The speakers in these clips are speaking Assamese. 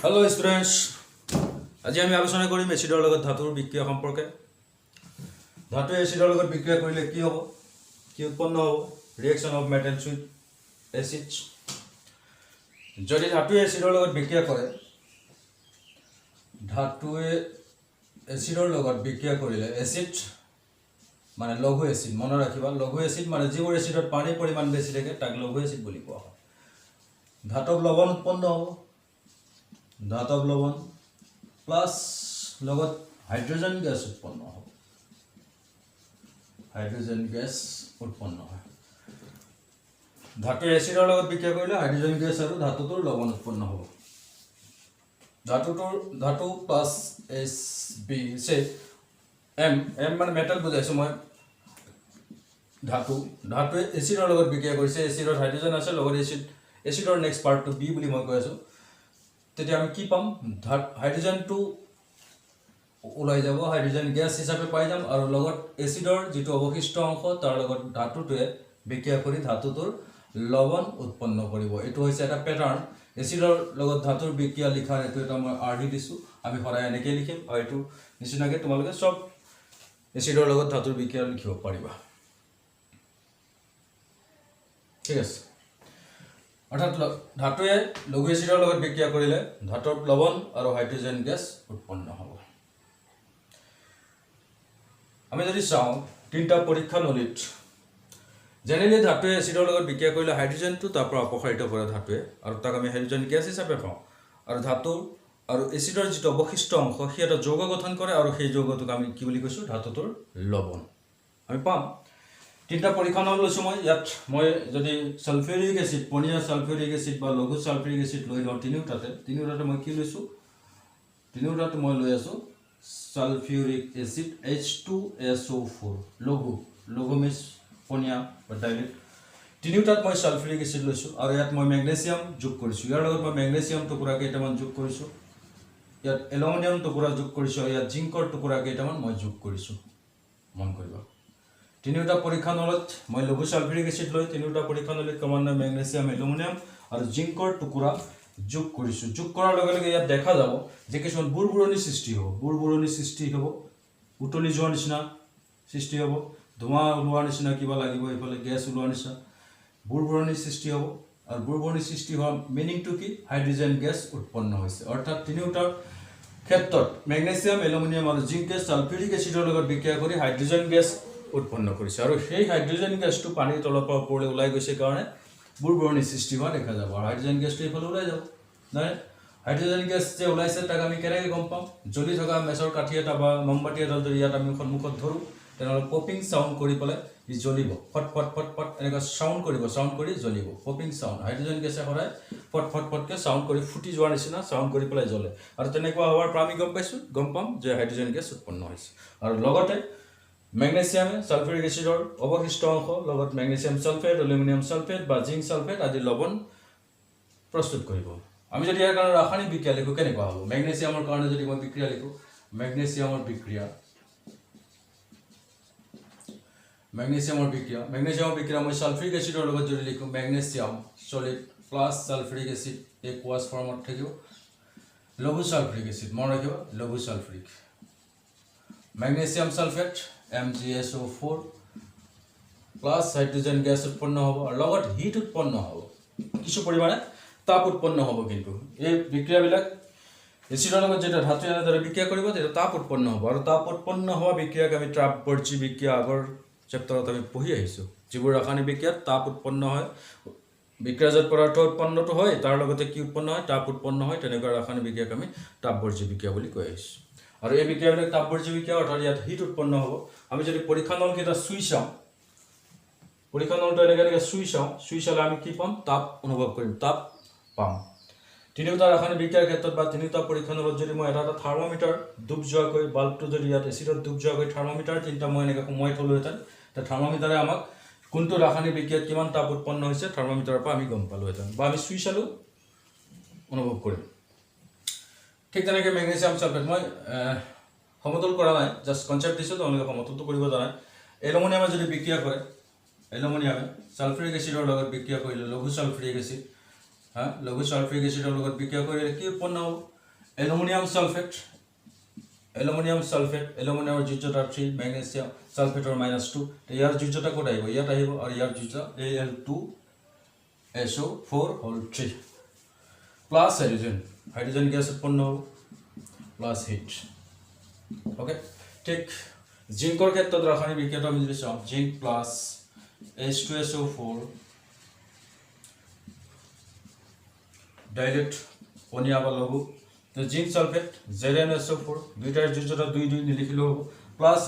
हेलो स्टूडेंट्स आज আমি আলোচনা কৰিম এচিডৰ লগত ধাতুৰ বিক্ৰিয়া সম্পৰ্কে ধাতু এচিডৰ লগত বিক্ৰিয়া কৰিলে কি হ'ব কি উৎপন্ন হ'ব reaction of metals with acids যদি ধাতু এচিডৰ লগত বিক্ৰিয়া কৰে ধাতুৱে এচিডৰ লগত বিক্ৰিয়া কৰিলে এচিড মানে লঘু এচিড মনত ৰাখিবা লঘু এচিড মানে যিবোৰ এচিডত পানীৰ পৰিমাণ বেছি থাকে তাক লঘু এচিড বুলি কোৱা হয় ধাতব লৱণ উৎপন্ন হ'ব धातव लवण प्लस लगत हाइड्रोजन गैस उत्पन्न हो हाइड्रोजन गैस उत्पन्न है धातु एसिडर लगत बिक्रिया करिले हाइड्रोजन गैस और धातुर लवण उत्पन्न हो धातु प्लस एस बी से एम एम माने मेटल बुझाइছো মই धातु एसिडर लगत बिक्रिया करिছে एसिडर हाइड्रोजन আছে लगत एसिडर नेक्स्ट पार्ट टू बी বুলি মই কৈ আছো তেতিয়া আমি কি পাম হাইড্ৰোজেনটো ওলাই যাব হাইড্ৰোজেন গ্যাস হিচাপে পাই যাম আৰু লগত এচিডৰ যেটো অৱশিষ্ট অংশ তাৰ লগত ধাতুটোৱে বিক্ৰিয়া কৰি ধাতুটোৰ লৱণ উৎপন্ন কৰিব এটো হৈছে এটা প্যাটাৰ্ন এচিডৰ লগত ধাতুৰ বিক্ৰিয়া লিখাৰ এটো এটা মই আৰডি দিছো আমি সদায় এনেকৈ লিখিম আৰু এটো নিচিনাকৈ তোমালোকে সব এচিডৰ লগত ধাতুৰ বিক্ৰিয়া লিখিব পাৰিবা ঠিক আছে অৰ্থাৎ ধাতুয়ে লঘু এসিডৰ লগত বিক্ৰিয়া কৰিলে ধাতুৰ লৱণ আৰু হাইড্ৰোজেন গেছ উৎপন্ন হ'ব আমি যদি চাওঁ তিনটা পৰীক্ষা নলিত জেনেৰেলি ধাতুয়ে এসিডৰ লগত বিক্ৰিয়া কৰিলে হাইড্ৰোজেনটো তাৰ পৰা অপসাৰিত কৰে ধাতুয়ে আৰু তাক আমি হাইড্ৰোজেন গেছ হিচাপে পাওঁ আৰু ধাতু আৰু এসিডৰ যেটো অৱশিষ্ট অংশ এটা যৌগ গঠন কৰে আৰু সেই যৌগটোক আমি কি বুলি কৈছো ধাতুটোৰ লৱণ আমি পাম তিনটা পৰীক্ষা নাম লৈছো মই ইয়াত মই যদি সালফিউৰিক এসিড পনিয়া সালফিউরিক এসিড বা লঘু সালফিউরিক এসিড লৈ লওঁ তিনিওটাতে মই কি লৈছো তিনিওটাতে মই লৈ আছো সালফিউরিক এসিড H2SO4 লঘু মিছ পনিয়া বা ডাইৰেক্ট তিনিওটাত মই সালফিউৰিক এসিড লৈছো আৰু ইয়াত মই ম্যাগনেসিয়াম যোগ কৰিছো ইয়াৰ লগত মই ম্যাগনেসিয়াম টুকুৰা কেইটামান যোগ কৰিছো ইয়াত এলুমিনিয়াম টুকুৰা যোগ কৰিছো ইয়াত জিংকৰ টুকুৰা কেইটামান মই যোগ কৰিছো মন কৰিবা তিনিওটা পৰীক্ষা নলত মই লঘু সালফিউৰিক এসিড লৈ তিনিওটা পৰীক্ষা নলত ক্ৰমান্বয়ে ম্যাগনেসিয়াম এলুমিনিয়াম আৰু জিংকৰ টুকুৰা যোগ কৰিছো যোগ কৰাৰ লগে লগে ইয়াত দেখা যাব যে কিছুমান বুৰবুৰণি সৃষ্টি হ'ব উতলি যোৱাৰ নিচিনা সৃষ্টি হ'ব ধোঁৱা ওলোৱাৰ নিচিনা কিবা লাগিব ইফালে গ্যাস ওলোৱাৰ নিচিনা বুৰবুৰণি সৃষ্টি হ'ব আৰু বুৰবুৰণি সৃষ্টি হোৱা মিনিংটো কি হাইড্ৰোজেন গেছ উৎপন্ন হৈছে অৰ্থাৎ তিনিওটা ক্ষেত্ৰত ম্যাগনেসিয়াম এলুমিনিয়াম আৰু জিংক সালফিউৰিক এসিডৰ লগত বিক্ৰিয়া কৰি হাইড্ৰোজেন গেছ উৎপন্ন কৰিছে আৰু সেই হাইড্ৰোজেন গেছটো পানীৰ তলৰ পৰা ওপৰলৈ ওলাই গৈছে কাৰণে বুৰবুৰণি সৃষ্টি হোৱা দেখা যাব আৰু হাইড্ৰোজেন গেছটো এইফালে ওলাই যাব নাই হাইড্ৰোজেন গেছ যে ওলাইছে তাক আমি কেনেকৈ গম পাম জ্বলি থকা মেছৰ কাঠি এটা বা মমবাতি এটা যদি ইয়াত আমি সন্মুখত ধৰো তেনেহ'লে পপিং সাউণ্ড কৰি পেলাই ই জ্বলিব ফট ফট ফট ফট এনেকুৱা সাউণ্ড কৰি জ্বলিব পপিং সাউণ্ড হাইড্ৰোজেন গেছে সদায় ফট ফট ফটকৈ সাউণ্ড কৰি ফুটি যোৱাৰ নিচিনা সাউণ্ড কৰি পেলাই জ্বলে আৰু তেনেকুৱা হোৱাৰ পৰা আমি গম পাম যে হাইড্ৰোজেন গেছ উৎপন্ন হৈছে আৰু লগতে ম্যাগনেসিয়াম সালফিউৰিক এসিডৰ অৱশিষ্ট অংশ লগত ম্যাগনেসিয়াম সালফেট এলুমিনিয়াম সালফেট বা জিংক সালফেট আদি লৱণ প্ৰস্তুত কৰিব আমি যদি ইয়াৰ কাৰণে ৰাসায়নিক বিক্ৰিয়া লিখো কেনেকুৱা হ'ব ম্যাগনেসিয়ামৰ কাৰণে যদি মই বিক্ৰিয়া লিখো ম্যাগনেসিয়ামৰ বিক্ৰিয়া মই সালফিউৰিক এসিডৰ লগত যদি লিখো magnesium solid plus sulphuric acid aqueous ফৰ্মত থাকিব লঘু সালফিউৰিক এসিড মন ৰাখিবা লঘু sulphuric magnesium sulphate MgSO4 plus hydrogen gas উৎপন্ন হ'ব আৰু লগত হিট উৎপন্ন হ'ব কিছু পৰিমাণে তাপ উৎপন্ন হ'ব কিন্তু এই বিক্ৰিয়াবিলাক এচিডৰ লগত যেটা ধাতু এনেদৰে বিক্ৰিয়া কৰিব তেতিয়া তাপ উৎপন্ন হ'ব আৰু তাপ উৎপন্ন হোৱা বিক্ৰিয়াক আমি তাপবৰ্জী বিক্ৰিয়া আগৰ চেপ্টাৰত আমি পঢ়ি আহিছোঁ যিবোৰ ৰাসায়নিক বিক্ৰিয়াত তাপ উৎপন্ন হয় বিক্ৰিয়াজাত পদাৰ্থ উৎপন্নটো হয় তাৰ লগতে কি উৎপন্ন হয় তাপ উৎপন্ন হয় তেনেকুৱা ৰাসায়নিক বিক্ৰিয়াক আমি তাপবৰ্জী বিক্ৰিয়া বুলি কৈ আহিছোঁ আৰু এই বিক্ৰিয়াবিলাক তাপবৰ্জী বিক্ৰিয়া অৰ্থাৎ ইয়াত হিট উৎপন্ন হ'ব আমি যদি পৰীক্ষা নলকেইটা চুই চাওঁ পৰীক্ষা নলটো এনেকৈ চুই চালে আমি কি পাম তাপ অনুভৱ কৰিম তাপ পাম তিনিওটা ৰাসায়নিক বিক্ৰিয়াৰ ক্ষেত্ৰত বা তিনিওটা পৰীক্ষা নলত যদি মই এটা থাৰ্মোমিটাৰ ডুব যোৱাকৈ বাল্বটো যদি ইয়াত এচিডত ডুব যোৱাকৈ থাৰ্মোমিটাৰ তিনিটা মই এনেকৈ সোমোৱাই থলোহেঁতেন তেতিয়া থাৰ্মোমিটাৰে আমাক কোনটো ৰাসায়নিক বিক্ৰিয়াত কিমান তাপ উৎপন্ন হৈছে থাৰ্মোমিটাৰৰ পৰা আমি গম পালোহেঁতেন বা আমি চুই চালোঁ অনুভৱ কৰিম ঠিক তেনেকৈ ম্যাগনেসিয়াম সালফেট মই সমতল কৰা নাই জাস্ট কনসেপ্ট দিছোঁ তোমালোকে সমতলটো কৰিব জানাই এলুমিনিয়ামে যদি বিক্ৰিয়া কৰে এলুমিনিয়ামে সালফিউৰিক এসিডৰ লগত বিক্ৰিয়া কৰিলে লঘু সালফিউৰিক এসিড লঘু সালফিউৰিক এসিডৰ লগত বিক্ৰিয়া কৰিলে কি উৎপন্ন হ'ব एल्युमिनियम सल्फेट एल्युमिनियমৰ যোজ্যতা 3 মেগনেছিয়াম সালফেটৰ -2 তো ইয়াৰ যোজ্যতা ক'ত আহিব ইয়াত আহিব আৰু ইয়াৰ যোজ্যতা Al2SO4 whole 3 plus hydrogen gas উৎপন্ন হ'ব প্লাস হিট ওকে ঠিক জিংকৰ ক্ষেত্ৰত ৰাসায়নিক বিক্ৰিয়াটো আমি যদি চাওঁ জিংক প্লাস H2SO4 ডাইলেট পনীয়া বা লঘু তো জিংক সালফেট ZnSO4 দুইটাৰ যোজ্যতা 2 2 নিলিখিলেও হ'ব প্লাস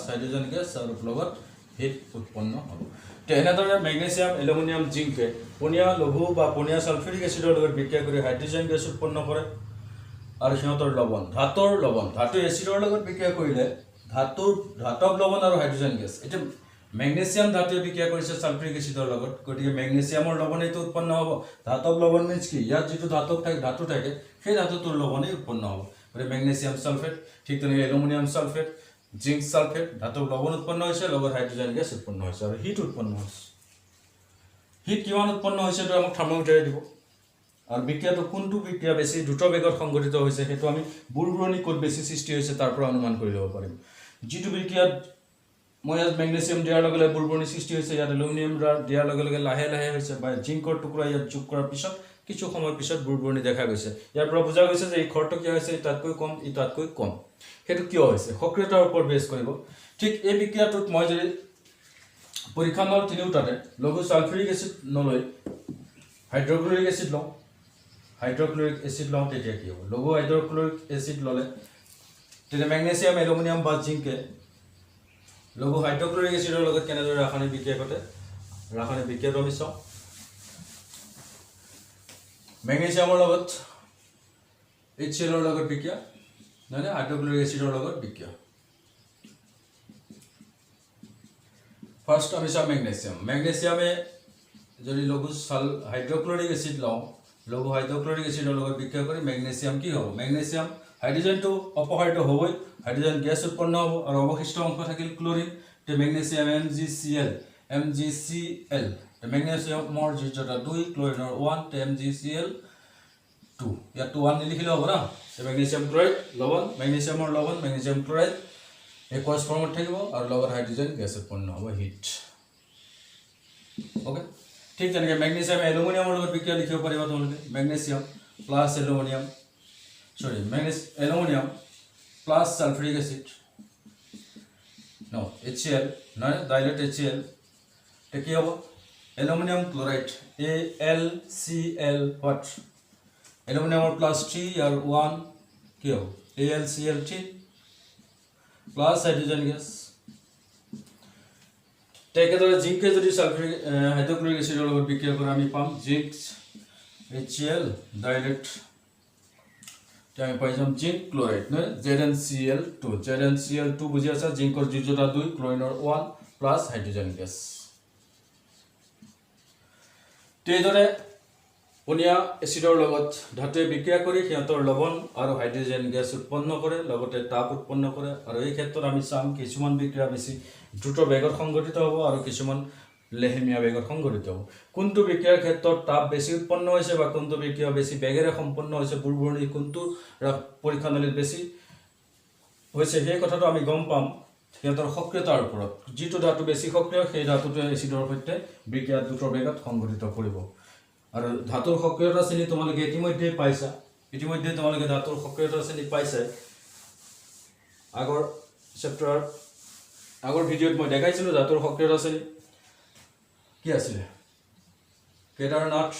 হাইড্ৰোজেন গ্যাস আৰু লগত হিট উৎপন্ন হ'ব তো এনেদৰে মেগনেছিয়াম এলুমিনিয়াম জিংকে পনীয়া লঘু বা পনীয়া সালফিউৰিক এসিডৰ লগত বিক্ৰিয়া কৰি হাইড্ৰোজেন গেছ উৎপন্ন কৰে আৰু সিহঁতৰ ধাতু এসিডৰ লগত বিক্ৰিয়া কৰিলে ধাতব লৱণ আৰু হাইড্ৰোজেন গেছ এটা মেগনেছিয়াম ধাতুৱে বিক্ৰিয়া কৰিছে সালফিউৰিক এসিডৰ লগত গতিকে মেগনেছিয়ামৰ লৱণ এইটো উৎপন্ন হ'ব ধাতব লৱণ মিন্স কি ইয়াত যেটো ধাতু থাকে সেই ধাতুটোৰ লৱণেই উৎপন্ন হ'ব গতিকে মেগনেছিয়াম সালফেট ঠিক তেনেকৈ এলুমিনিয়াম সালফেট জিংক সালফেট ধাতব লৱণ উৎপন্ন হৈছে লগত হাইড্ৰোজেন গেছ উৎপন্ন হৈছে আৰু হিট উৎপন্ন হৈছে হিট কিমান উৎপন্ন হৈছে তো আমাক থাৰ্মোমিটাৰে দিব আৰু বিক্ৰিয়াটো কোনটো বিক্ৰিয়া বেছি দ্ৰুত বেগত সংঘটিত হৈছে সেইটো আমি বুৰবুৰণি ক'ত বেছি সৃষ্টি হৈছে তাৰ পৰা অনুমান কৰি ল'ব পাৰিম যিটো বিক্ৰিয়াত মই ইয়াত মেগনেছিয়াম দিয়াৰ লগে লগে বুৰবুৰণি সৃষ্টি হৈছে ইয়াত এলুমিনিয়াম দিয়াৰ লগে লগে লাহে লাহে হৈছে বা জিংকৰ টুকুৰা ইয়াত যোগ কৰাৰ পিছত কিছু সময় পিছত বুৰবুৰণি দেখা গৈছে ইয়াৰ পৰা বুজা গৈছে যে এই খৰতকীয়া হৈছে তাতকৈ কম সেইটো কিয় হৈছে সক্ৰিয়তাৰ ওপৰত বেছ কৰিব ঠিক এই বিক্ৰিয়াটোত মই যদি পৰীক্ষা নল তিনিওটাতে লঘু সালফিউৰিক এসিড নলৈ হাইড্ৰক্লোৰিক এসিড লওঁ তেতিয়া কি হ'ব লঘু হাইড্ৰক্লোৰিক এসিড ল'লে তেতিয়া মেগনেছিয়াম এলুমিনিয়াম বা জিংকে লঘু হাইড্ৰক্লোৰিক এসিডৰ লগত কেনেদৰে ৰাসায়নিক বিক্ৰিয়া ঘটে ৰাসায়নিক বিক্ৰিয়াটো আমি চাওঁ মেগনেছিয়ামৰ লগত HCl ৰ লগত বিক্ৰিয়া মানে হাইড্ৰক্লোৰিক এসিডৰ লগত বিক্ৰিয়া ফাৰ্স্ট আমি চাওঁ মেগনেছিয়ামে যদি লঘু হাইড্ৰক্লোৰিক এসিড লওঁ লঘু হাইড্ৰক্লোৰিক এসিডৰ লগত বিক্ৰিয়া কৰি মেগনেছিয়াম কি হ'ব মেগনেছিয়াম হাইড্ৰোজেনটো অপসাৰিত হ'বই হাইড্ৰোজেন গেছ উৎপন্ন হ'ব আৰু অৱশিষ্ট অংশ থাকিল ক্লোৰিন তে মেগনেছিয়াম MgCl মেগনেছিয়ামৰ যোজ্যতা 2 ক্লোৰিনৰ 1 তে MgCl 2 ইয়াত 1 নিলিখিলে হ'ব না তে মেগনেছিয়াম ক্লোৰাইড লৱণ মেগনেছিয়ামৰ লৱণ মেগনেছিয়াম ক্লোৰাইড একোয়াছ ফৰ্মত থাকিব আৰু লগত হাইড্ৰোজেন গেছ উৎপন্ন হ'ব হিট ওকে ঠিক তেনেকৈ মেগনেছিয়াম এলুমিনিয়ামৰ লগত বিক্ৰিয়া লিখিব পাৰিবা তোমালোকে magnesium plus aluminium plus sulphuric acid HCl নয় ডাইলেট HCl তে কি হ'ব এলুমিনিয়াম ক্লোরাইড AlCl what এলুমিনিয়ামৰ প্লাস 3 আৰু 1 কি হ'ব AlCl3 প্লাস হাইড্ৰোজেন গেছ তেকেদৰে জিংকে যদি সালফিউৰিক হাইড্ৰক্লোৰিক এসিডৰ লগত বিক্ৰিয়া কৰে আমি পাম জিংক HCl ডাইলেট আমি পাই যাম জিংক ক্লোৰাইড নহয় ZnCl2 বুজি আছে জিংকৰ যোজ্যতা 2 ক্লোৰিনৰ 1 প্লাস হাইড্ৰোজেন গেছ তেদৰে পনীয়া এসিডৰ লগত ধাতুৱে বিক্ৰিয়া কৰি সিহঁতৰ লৱণ আৰু হাইড্ৰোজেন গেছ উৎপন্ন কৰে লগতে তাপ উৎপন্ন কৰে আৰু এই ক্ষেত্ৰত আমি চাম কিছুমান বিক্ৰিয়া বেছি দ্ৰুত বেগত সংঘটিত হ'ব আৰু কিছুমান লেহেমীয়া বেগত সংঘটিত হ'ব কোনটো বিক্ৰিয়াৰ ক্ষেত্ৰত তাপ বেছি উৎপন্ন হৈছে বা কোনটো বিক্ৰিয়া বেছি বেগেৰে সম্পন্ন হৈছে বুৰবুৰণি কোনটো পৰীক্ষানলীত বেছি হৈছে সেই কথাটো আমি গম পাম সিহঁতৰ সক্ৰিয়তাৰ ওপৰত যিটো ধাতু বেছি সক্ৰিয় সেই ধাতুটোৱে এসিডৰ সৈতে বিক্ৰিয়া দ্ৰুত বেগত সংঘটিত কৰিব আৰু ধাতুৰ সক্ৰিয়তা শ্ৰেণী তোমালোকে ইতিমধ্যে পাইছা তোমালোকে ধাতুৰ সক্ৰিয়তা শ্ৰেণী পাইছা আগৰ চেপ্টাৰ আগৰ ভিডিঅ'ত মই দেখাইছিলোঁ ধাতুৰ সক্ৰিয়তা শ্ৰেণী কি আছিলে কেদাৰনাথ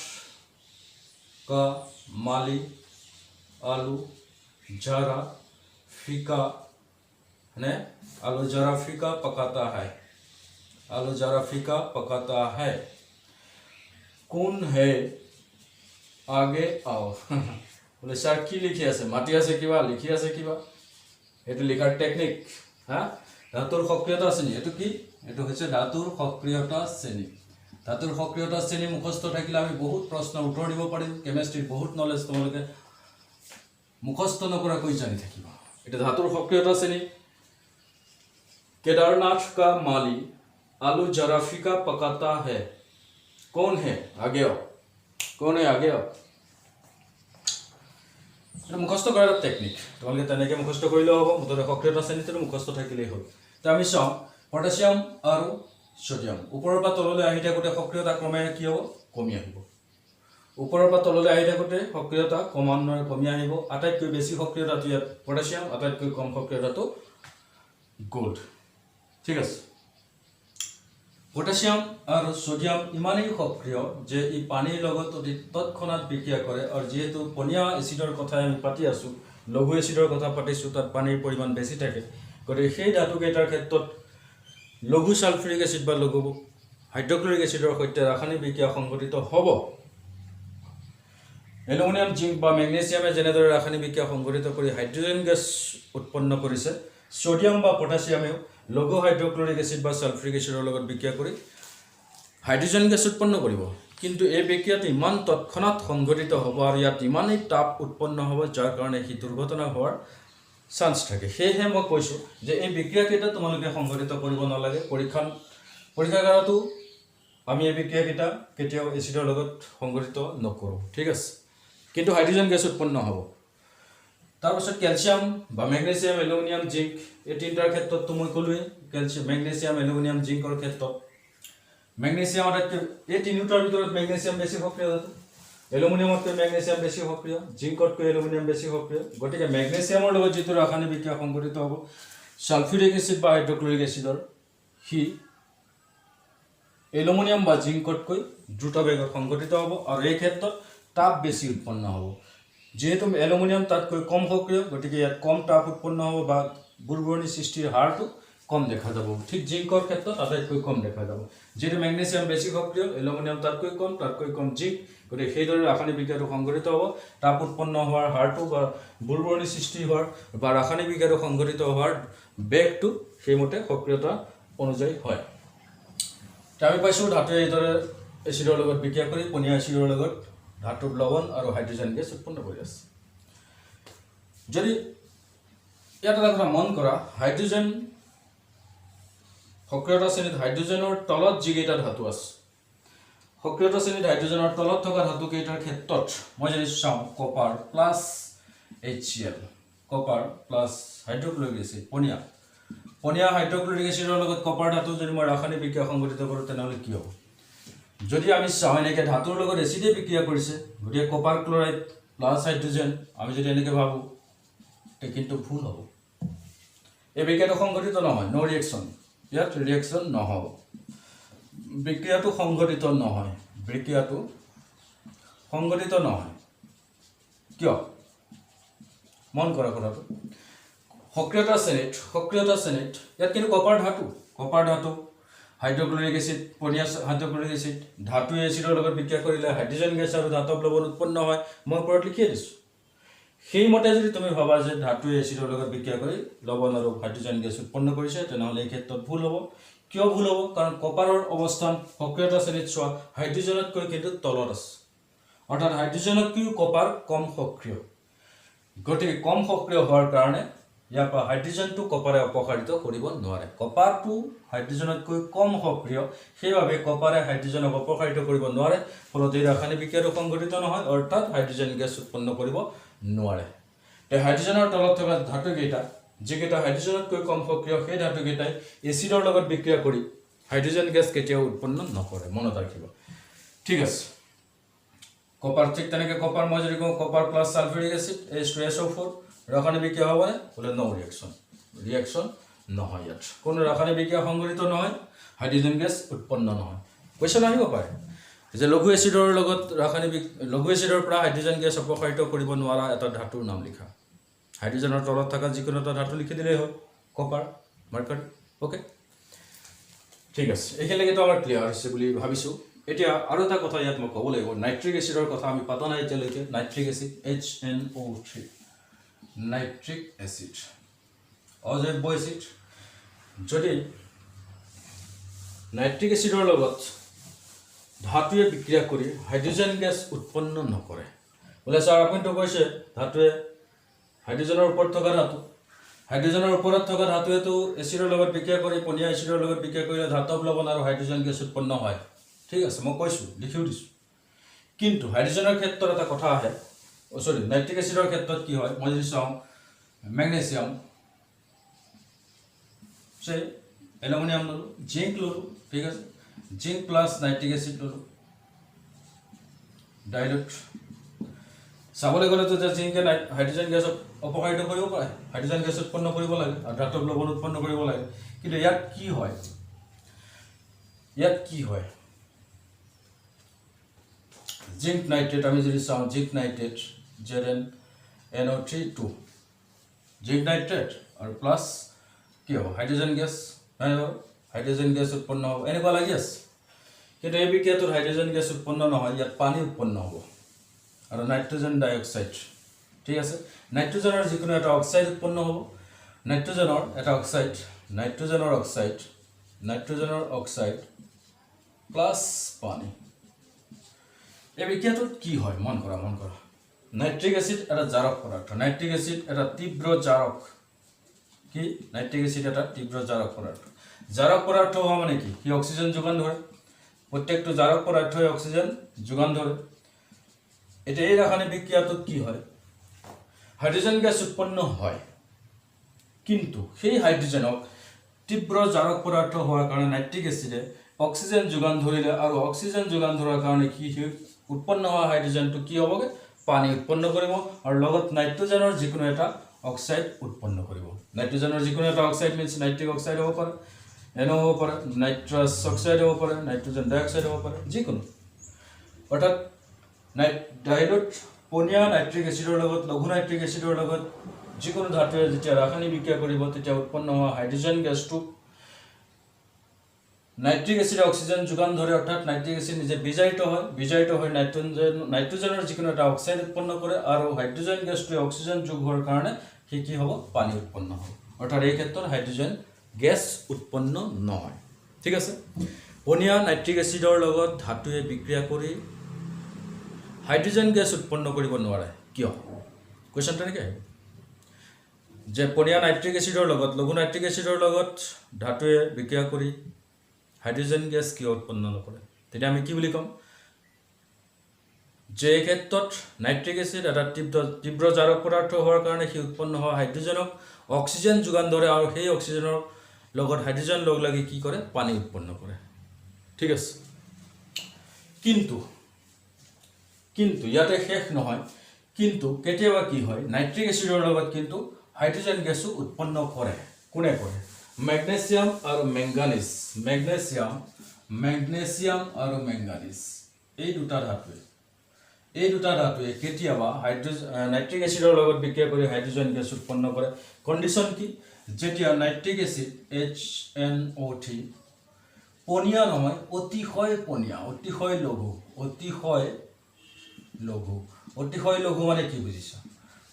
का माली आलू जरा फीका ने आलू जरा फीका पकाता है आलू जरा फीका पकाता है कौन है आगे आओ बोले सर की लिखी আছে মাটি আছে কিবা লিখি আছে কিবা এটো লিখাৰ টেকনিক হ্যাঁ ধাতুৰ সক্ৰিয়তা শ্ৰেণী এটো কি এটো হৈছে ধাতুৰ সক্ৰিয়তা শ্ৰেণী ধাতুৰ সক্ৰিয়তা শ্ৰেণী মুখস্থ থাকিলে আমি বহুত প্ৰশ্ন উত্তৰ দিব পাৰিম কেমিষ্ট্ৰিৰ বহুত নলেজ তোমালোকে মুখস্থ নকৰাকৈ জানি থাকিবা এটা ধাতুৰ সক্ৰিয়তা শ্ৰেণী केदारनाथ का माली आलू जरा फीका पकाता है कौन है आगे आओ कौन है आगे आओ এটা মুখস্থ কৰাৰ টেকনিক তোমালোকে তেনেকৈ মুখস্থ কৰিলেও হ'ব মুঠতে সক্ৰিয়তা শ্ৰেণীটো মুখস্থ থাকিলেই হ'ল তো আমি চাওঁ পটাছিয়াম আৰু সোডিয়াম ওপৰৰ পৰা তললৈ আহি থাকোঁতে সক্ৰিয়তা ক্ৰমে কি হ'ব কমি আহিব ওপৰৰ পৰা তললৈ আহি থাকোঁতে সক্ৰিয়তা ক্ৰমান্বয়ে কমি আহিব আটাইতকৈ বেছি সক্ৰিয়তাটো ইয়াত পটাছিয়াম আটাইতকৈ কম সক্ৰিয়তাটো গোল্ড ঠিক আছে পটাছিয়াম আৰু সোডিয়াম ইমানেই সক্ৰিয় যে ই পানীৰ লগত অতি তৎক্ষণাত বিক্ৰিয়া কৰে আৰু যিহেতু পনীয়া এচিডৰ কথা আমি পাতি আছোঁ লঘু এচিডৰ কথা পাতিছোঁ তাত পানীৰ পৰিমাণ বেছি থাকে গতিকে সেই ধাতুকেইটাৰ ক্ষেত্ৰত লঘু সালফিউৰিক এচিড বা লঘু হাইড্ৰক্লৰিক এচিডৰ সৈতে ৰাসায়নিক বিক্ৰিয়া সংঘটিত হ'ব এলুমিনিয়াম জিংক বা মেগনেছিয়ামে যেনেদৰে ৰাসায়নিক বিক্ৰিয়া সংঘটিত কৰি হাইড্ৰজেন গেছ উৎপন্ন কৰিছে সোডিয়াম বা পটাছিয়ামেও লঘু হাইড্ৰক্লৰিক এচিড বা সালফিউৰিক এচিডৰ লগত বিক্ৰিয়া কৰি হাইড্ৰজেন গেছ উৎপন্ন কৰিব কিন্তু এই বিক্ৰিয়াটো ইমান তৎক্ষণাত সংঘটিত হ'ব আৰু ইয়াত ইমানেই তাপ উৎপন্ন হ'ব যাৰ কাৰণে সি দুৰ্ঘটনা হোৱাৰ চান্স থাকে সেয়েহে মই কৈছোঁ যে এই বিক্ৰিয়াকেইটা তোমালোকে সংঘটিত কৰিব নালাগে পৰীক্ষাগাৰতো আমি এই বিক্ৰিয়াকেইটা কেতিয়াও এচিডৰ লগত সংঘটিত নকৰোঁ ঠিক আছে কিন্তু হাইড্ৰজেন গেছ উৎপন্ন হ'ব তাৰপিছত কেলছিয়াম বা মেগনেছিয়াম এলুমিনিয়াম জিংক এই তিনিটাৰ ক্ষেত্ৰততো মই ক'লোৱেই কেলছিয়াম মেগনেছিয়াম এলুমিনিয়াম জিংকৰ ক্ষেত্ৰত মেগনেছিয়াম আটাইতকৈ এই তিনিটাৰ ভিতৰত মেগনেছিয়াম বেছি সক্ৰিয় ধাতু এলুমিনিয়ামতকৈ মেগনেছিয়াম বেছি সক্ৰিয় জিংকতকৈ এলুমিনিয়াম বেছি সক্ৰিয় গতিকে মেগনেছিয়ামৰ লগত যিটো ৰাসায়নিক বিক্ৰিয়া সংঘটিত হ'ব সালফিউৰিক এচিড বা হাইড্ৰক্লৰিক এচিডৰ সি এলুমিনিয়াম বা জিংকতকৈ দ্ৰুত বেগত সংঘটিত হ'ব আৰু এই ক্ষেত্ৰত তাপ বেছি উৎপন্ন হ'ব যেহেতু এলুমিনিয়াম তাতকৈ কম সক্ৰিয় গতিকে ইয়াত কম তাপ উৎপন্ন হ'ব বা বুৰবুৰণি সৃষ্টিৰ হাৰটো কম দেখা যাব ঠিক জিংকৰ ক্ষেত্ৰত আটাইতকৈ কম দেখা যাব যেহেতু মেগনেছিয়াম বেছি সক্ৰিয় এলুমিনিয়াম তাতকৈ কম জিংক গতিকে সেইদৰে ৰাসায়নিক বিক্ৰিয়াটো সংঘটিত হ'ব তাপ উৎপন্ন হোৱাৰ হাৰটো বা বুৰবুৰণি সৃষ্টি হোৱাৰ বা ৰাসায়নিক বিক্ৰিয়াটো সংঘটিত হোৱাৰ বেগটো সেইমতে সক্ৰিয়তা অনুযায়ী হয় আমি পাইছোঁ ধাতুৱে এইদৰে এচিডৰ লগত বিক্ৰিয়া কৰি পনীয়া এচিডৰ লগত ধাতুৰ লৱণ আৰু হাইড্ৰজেন গেছ উৎপন্ন কৰি আছে যদি ইয়াত এটা কথা মন কৰা হাইড্ৰজেন সক্ৰিয়তা শ্ৰেণীত হাইড্ৰজেনৰ তলত যিকেইটা ধাতু আছে সক্ৰিয়তা শ্ৰেণীত হাইড্ৰজেনৰ তলত থকা ধাতুকেইটাৰ ক্ষেত্ৰত মই যদি চাওঁ copper plus HCl copper plus hydrochloric acid পনীয়া হাইড্ৰক্লৰিক এচিডৰ লগত কপাৰ ধাতু যদি মই ৰাসায়নিক বিক্ৰিয়া সংঘটিত কৰোঁ তেনেহ'লে কি হ'ব যদি আমি চাওঁ এনেকৈ ধাতুৰ লগত এচিডে বিক্ৰিয়া কৰিছে গতিকে কপাৰ ক্লৰাইড প্লাছ হাইড্ৰজেন আমি যদি এনেকৈ ভাবোঁ কিন্তু ভুল হ'ব এই বিক্ৰিয়াটো সংঘটিত নহয় ন' ৰিয়েকশ্যন ইয়াত ৰিয়েকশ্যন নহ'ব বিক্ৰিয়াটো সংঘটিত নহয় কিয় মন কৰা কথাটো সক্ৰিয়তা শ্ৰেণীত ইয়াত কিন্তু কপাৰ ধাতু হাইড্ৰক্লৰিক এচিড পনীয়া হাইড্ৰক্লৰিক এচিড ধাতুৱে এচিডৰ লগত বিক্ৰিয়া কৰিলে হাইড্ৰজেন গেছ আৰু ধাতৱ লৱণ উৎপন্ন হয় মই ওপৰত লিখিয়ে দিছোঁ সেইমতে যদি তুমি ভাবা যে ধাতুৱে এচিডৰ লগত বিক্ৰিয়া কৰি লৱণ আৰু হাইড্ৰজেন গেছ উৎপন্ন কৰিছে তেনেহ'লে এই ক্ষেত্ৰত ভুল হ'ব কিয় ভুল হ'ব কাৰণ কপাৰৰ অৱস্থান সক্ৰিয়তা শ্ৰেণীত চোৱা হাইড্ৰজেনতকৈ কিন্তু তলত আছে অৰ্থাৎ হাইড্ৰজেনতকৈও কপাৰ কম সক্ৰিয় গতিকে কম সক্ৰিয় হোৱাৰ কাৰণে ইয়াৰ পৰা হাইড্ৰজেনটো কপাৰে অপসাৰিত কৰিব নোৱাৰে কপাৰটো হাইড্ৰজেনতকৈ কম সক্ৰিয় সেইবাবে কপাৰে হাইড্ৰজেনক অপসাৰিত কৰিব নোৱাৰে ফলত এই ৰাসায়নিক বিক্ৰিয়াটো সংঘটিত নহয় অৰ্থাৎ হাইড্ৰজেন গেছ উৎপন্ন কৰিব নোৱাৰে এই হাইড্ৰজেনৰ তলত থকা ধাতুকেইটা যিকেইটা হাইড্ৰজেনতকৈ কম সক্ৰিয় সেই ধাতুকেইটাই এচিডৰ লগত বিক্ৰিয়া কৰি হাইড্ৰজেন গেছ কেতিয়াও উৎপন্ন নকৰে মনত ৰাখিব ঠিক আছে কপাৰ ঠিক তেনেকৈ কপাৰ মই যদি কওঁ কপাৰ প্লাছ সালফিউৰিক এচিড H2SO4 ৰাসায়নিক বিক্ৰিয়া হ'বনে বোলে ন' ৰিয়েকশ্যন নহয় ইয়াত কোনো ৰাসায়নিক বিক্ৰিয়া সংঘটিত নহয় হাইড্ৰজেন গেছ উৎপন্ন নহয় কুৱেশ্যন আহিব পাৰে যে লঘু এচিডৰ পৰা হাইড্ৰজেন গেছ অপসাৰিত কৰিব নোৱাৰা এটা ধাতুৰ নাম লিখা হাইড্ৰজেনৰ তলত থকা যিকোনো এটা ধাতু লিখি দিলেই হ'ল কপাৰ মাৰ্কাৰী অ'কে ঠিক আছে এইখিনিলৈকেতো আমাৰ ক্লিয়াৰ হৈছে বুলি ভাবিছোঁ এতিয়া আৰু এটা কথা ইয়াত মই ক'ব লাগিব নাইট্ৰিক এচিডৰ কথা আমি পাতা নাই এতিয়ালৈকে nitric acid HNO3 nitric acid অজৈব এচিড যদি নাইট্ৰিক এচিডৰ লগত ধাতুৱে বিক্ৰিয়া কৰি হাইড্ৰজেন গেছ উৎপন্ন নকৰে বোলে ছাৰ আপুনিতো কৈছে ধাতুৱে হাইড্ৰজেনৰ ওপৰত থকা ধাতু হাইড্ৰজেনৰ ওপৰত থকা ধাতুৱেতো এচিডৰ লগত বিক্ৰিয়া কৰি পনীয়া এচিডৰ লগত বিক্ৰিয়া কৰিলে ধাতৱ লৱণ আৰু হাইড্ৰজেন গেছ উৎপন্ন হয় ঠিক আছে মই কৈছোঁ লিখিও দিছোঁ কিন্তু হাইড্ৰজেনৰ ক্ষেত্ৰত এটা কথা আহে সৰি নাইট্ৰিক এচিডৰ ক্ষেত্ৰত কি হয় মই যদি চাওঁ মেগনেছিয়াম সেই এলুমিনিয়াম ললোঁ জিংক ললোঁ ঠিক আছে জিংক প্লাছ নাইট্ৰিক এচিড ললোঁ ডাইলুট চাবলৈ গ'লেতো যে জিংকে হাইড্ৰজেন গেছক অপকাৰিত কৰিব পাৰে হাইড্ৰজেন গেছ উৎপন্ন কৰিব লাগে আৰু ধাতৱ লৱণ উৎপন্ন কৰিব লাগে কিন্তু ইয়াত কি হয় জিংক নাইট্ৰেট আমি যদি চাওঁ zinc nitrate ZnNO3 2 zinc nitrate আৰু প্লাছ কি হ'ব হাইড্ৰজেন গেছ হাইড্ৰজেন গেছ উৎপন্ন হ'ব এনেকুৱা লাগি আছে কিন্তু এই বিক্ৰিয়াটোত হাইড্ৰজেন গেছ উৎপন্ন নহয় ইয়াত পানী উৎপন্ন হ'ব আৰু নাইট্ৰজেন ডাইঅক্সাইড ঠিক আছে নাইট্ৰজেনৰ যিকোনো এটা অক্সাইড উৎপন্ন হ'ব নাইট্ৰজেনৰ এটা অক্সাইড নাইট্ৰজেনৰ অক্সাইড প্লাছ পানী এই বিক্ৰিয়াটোত কি হয় মন কৰা নাইট্ৰিক এচিড এটা জাৰক পদাৰ্থ নাইট্ৰিক এচিড এটা তীব্ৰ জাৰক কি নাইট্ৰিক এচিড এটা তীব্ৰ জাৰক পদাৰ্থ হোৱা মানে কি সি অক্সিজেন যোগান ধৰে প্ৰত্যেকটো জাৰক পদাৰ্থই অক্সিজেন যোগান ধৰে এতিয়া এই ৰাসায়নিক বিক্ৰিয়াটোত কি হয় হাইড্ৰজেন গেছ উৎপন্ন হয় কিন্তু সেই হাইড্ৰজেনক তীব্ৰ জাৰক পদাৰ্থ হোৱাৰ কাৰণে নাইট্ৰিক এচিডে অক্সিজেন যোগান ধৰিলে আৰু অক্সিজেন যোগান ধৰাৰ কাৰণে কি উৎপন্ন হোৱা হাইড্ৰজেনটো কি হ'বগে পানী উৎপন্ন কৰিব আৰু লগত নাইট্ৰজেনৰ যিকোনো এটা অক্সাইড উৎপন্ন কৰিব নাইট্ৰজেনৰ যিকোনো এটা অক্সাইড মিন্স নাইট্ৰিক অক্সাইড হ'ব পাৰে NO হ'ব পাৰে নাইট্ৰাছ অক্সাইড হ'ব পাৰে নাইট্ৰজেন ডাইঅক্সাইড হ'ব পাৰে যিকোনো অৰ্থাৎ ডাইলুট পনীয়া নাইট্ৰিক এচিডৰ লগত লঘু নাইট্ৰিক এচিডৰ লগত যিকোনো ধাতুৱে যেতিয়া ৰাসায়নিক বিক্ৰিয়া কৰিব তেতিয়া উৎপন্ন হোৱা হাইড্ৰজেন গেছটো নাইট্ৰিক এচিডে অক্সিজেন যোগান ধৰে অৰ্থাৎ নাইট্ৰিক এচিড নিজে বিজাৰিত হৈ নাইট্ৰজেনৰ যিকোনো এটা অক্সাইড উৎপন্ন কৰে আৰু হাইড্ৰজেন গেছটোৱে অক্সিজেন যোগ হোৱাৰ কাৰণে সি কি হ'ব পানী উৎপন্ন হ'ব অৰ্থাৎ এই ক্ষেত্ৰত হাইড্ৰজেন গেছ উৎপন্ন নহয় ঠিক আছে পনীয়া নাইট্ৰিক এচিডৰ লগত ধাতুৱে বিক্ৰিয়া কৰি হাইড্ৰজেন গেছ উৎপন্ন কৰিব নোৱাৰে কিয় কুৱেশ্যনটো এনেকৈ আহিব যে পনীয়া নাইট্ৰিক এচিডৰ লগত লঘু নাইট্ৰিক এচিডৰ লগত ধাতুৱে বিক্ৰিয়া কৰি হাইড্ৰজেন গেছ কিয় উৎপন্ন নকৰে তেতিয়া আমি কি বুলি ক'ম যে এই ক্ষেত্ৰত নাইট্ৰিক এচিড এটা তীব্ৰ জাৰক পদাৰ্থ হোৱাৰ কাৰণে সি উৎপন্ন হোৱা হাইড্ৰজেনক অক্সিজেন যোগান ধৰে আৰু সেই অক্সিজেনৰ লগত হাইড্ৰজেন লগ লাগি কি কৰে পানী উৎপন্ন কৰে ঠিক আছে কিন্তু ইয়াতে শেষ নহয় কিন্তু কেতিয়াবা কি হয় নাইট্ৰিক এচিডৰ লগত কিন্তু হাইড্ৰজেন গেছো উৎপন্ন কৰে কোনে কৰে মেগনেছিয়াম আৰু মেংগানিজ এই দুটা ধাতুৱে কেতিয়াবা নাইট্ৰিক এচিডৰ লগত বিক্ৰিয়া কৰি হাইড্ৰজেন গেছ উৎপন্ন কৰে কণ্ডিশ্যন কি যেতিয়া নাইট্ৰিক এচিড HNO3 পনীয়া নহয় অতিশয় পনীয়া অতিশয় লঘু মানে কি বুজিছা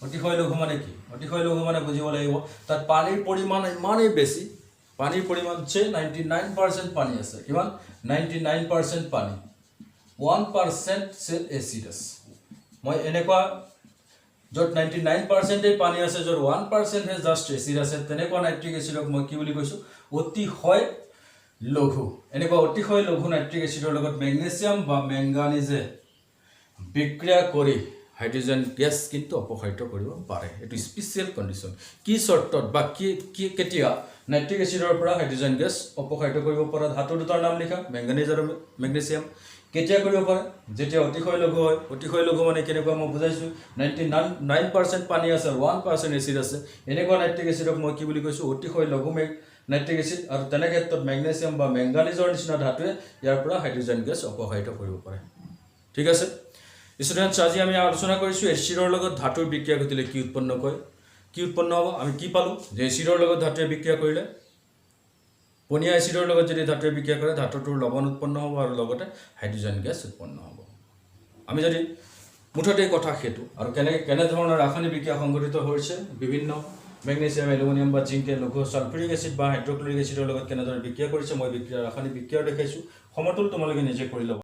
অতিশয় লঘু মানে কি অতিশয় লঘু মানে বুজিব লাগিব তাত পানীৰ পৰিমাণ ইমানেই বেছি পানীৰ পৰিমাণ যে 99% পানী আছে কিমান 99% পানী 1% সেল এচিড আছে মই এনেকুৱা য'ত 99% পানী আছে য'ত 1% হে জাষ্ট এচিড আছে তেনেকুৱা নাইট্ৰিক এচিডক মই কি বুলি কৈছোঁ অতিশয় লঘু এনেকুৱা অতিশয় লঘু নাইট্ৰিক এচিডৰ লগত মেগনেছিয়াম বা মেংগানিজে বিক্ৰিয়া কৰি হাইড্ৰজেন গেছ কিন্তু অপসাৰিত কৰিব পাৰে এইটো স্পেচিয়েল কণ্ডিশ্যন কি চৰ্তত বা কি কেতিয়া নাইট্ৰিক এচিডৰ পৰা হাইড্ৰজেন গেছ অপসাৰিত কৰিব পৰা ধাতু দুটাৰ নাম লিখা মেংগানিজ আৰু মেগনেছিয়াম কেতিয়া কৰিব পাৰে যেতিয়া অতিশয় লঘু হয় অতিশয় লঘু মানে কেনেকুৱা মই বুজাইছোঁ 99% পানী আছে আৰু 1% এচিড আছে এনেকুৱা নাইট্ৰিক এচিডক মই কি বুলি কৈছোঁ অতিশয় লঘু নাইট্ৰিক এচিড আৰু তেনে ক্ষেত্ৰত মেগনেছিয়াম বা মেংগানিজৰ নিচিনা ধাতুৱে ইয়াৰ পৰা হাইড্ৰজেন গেছ অপসাৰিত কৰিব পাৰে ঠিক আছে ষ্টুডেণ্টছ আজি আমি আলোচনা কৰিছোঁ এচিডৰ লগত ধাতুৰ বিক্ৰিয়া ঘটিলে কি উৎপন্ন হ'ব আমি কি পালোঁ যে এচিডৰ লগত ধাতুৱে বিক্ৰিয়া কৰিলে পনীয়া এচিডৰ লগত যদি ধাতুৱে বিক্ৰিয়া কৰে ধাতুটোৰ লৱণ উৎপন্ন হ'ব আৰু লগতে হাইড্ৰজেন গেছ উৎপন্ন হ'ব আমি যদি মুঠতে কথা সেইটো আৰু কেনেধৰণৰ ৰাসায়নিক বিক্ৰিয়া সংঘটিত হৈছে বিভিন্ন মেগনেছিয়াম এলুমিনিয়াম বা জিংকে লঘু ছালফিউৰিক এচিড বা হাইড্ৰক্লৰিক এচিডৰ লগত কেনেদৰে বিক্ৰিয়া কৰিছে মই ৰাসায়নিক বিক্ৰিয়া দেখাইছোঁ সমতুল তোমালোকে নিজে কৰি ল'ব